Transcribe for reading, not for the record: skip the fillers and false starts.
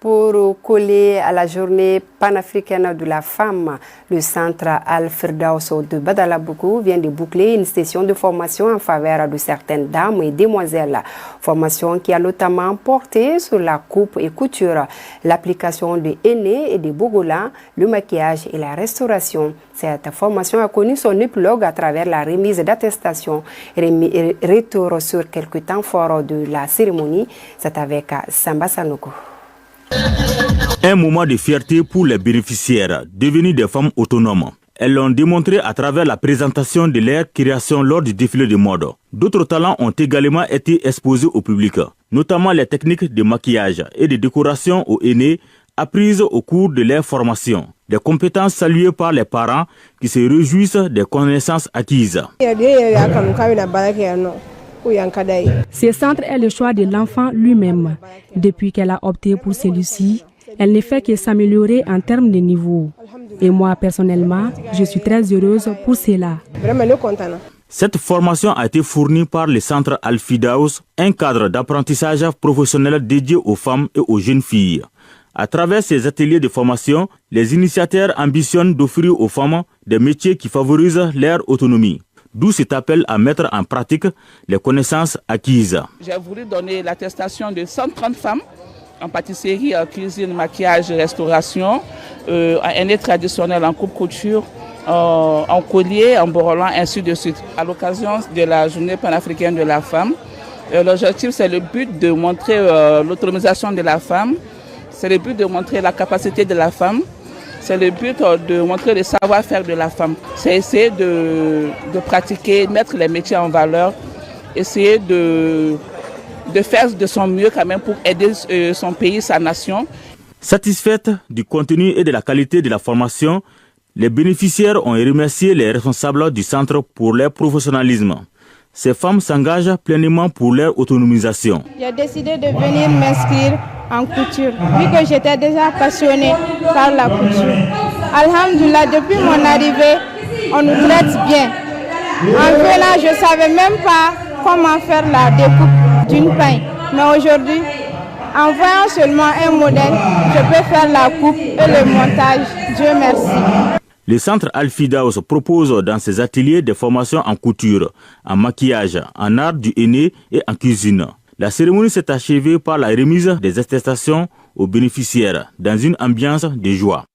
Pour coller à la journée panafricaine de la femme, le centre Al-Firdaus de Badalabougou vient de boucler une session de formation en faveur de certaines dames et demoiselles. Formation qui a notamment porté sur la coupe et couture, l'application de henné et de bogola, le maquillage et la restauration. Cette formation a connu son épilogue à travers la remise d'attestation et retour sur quelques temps forts de la cérémonie. C'est avec Samba Sanogo. Un moment de fierté pour les bénéficiaires, devenus des femmes autonomes. Elles l'ont démontré à travers la présentation de leur création lors du défilé de mode. D'autres talents ont également été exposés au public, notamment les techniques de maquillage et de décoration au henné apprises au cours de leur formation. Des compétences saluées par les parents qui se réjouissent des connaissances acquises. Ce centre est le choix de l'enfant lui-même. Depuis qu'elle a opté pour celui-ci, elle ne fait que s'améliorer en termes de niveau. Et moi, personnellement, je suis très heureuse pour cela. Cette formation a été fournie par le centre Al-Firdaus, un cadre d'apprentissage professionnel dédié aux femmes et aux jeunes filles. À travers ces ateliers de formation, les initiateurs ambitionnent d'offrir aux femmes des métiers qui favorisent leur autonomie. D'où cet appel à mettre en pratique les connaissances acquises. J'ai voulu donner l'attestation de 130 femmes en pâtisserie, en cuisine, maquillage, restauration, en henné traditionnel, en coupe-couture, en collier, en borolan, ainsi de suite. À l'occasion de la journée panafricaine de la femme, l'objectif c'est le but de montrer l'autonomisation de la femme, c'est le but de montrer la capacité de la femme, c'est le but de montrer le savoir-faire de la femme. C'est essayer de pratiquer, mettre les métiers en valeur, essayer de faire de son mieux quand même pour aider son pays, sa nation. Satisfaite du contenu et de la qualité de la formation, les bénéficiaires ont remercié les responsables du centre pour leur professionnalisme. Ces femmes s'engagent pleinement pour leur autonomisation. J'ai décidé de venir m'inscrire en couture, vu que j'étais déjà passionnée par la couture. Alhamdulillah, depuis mon arrivée, on nous traite bien. En venant, je ne savais même pas comment faire la découpe d'une paille. Mais aujourd'hui, en voyant seulement un modèle, je peux faire la coupe et le montage. Dieu merci. Le centre Al-Firdaus propose dans ses ateliers des formations en couture, en maquillage, en art du henné et en cuisine. La cérémonie s'est achevée par la remise des attestations aux bénéficiaires dans une ambiance de joie.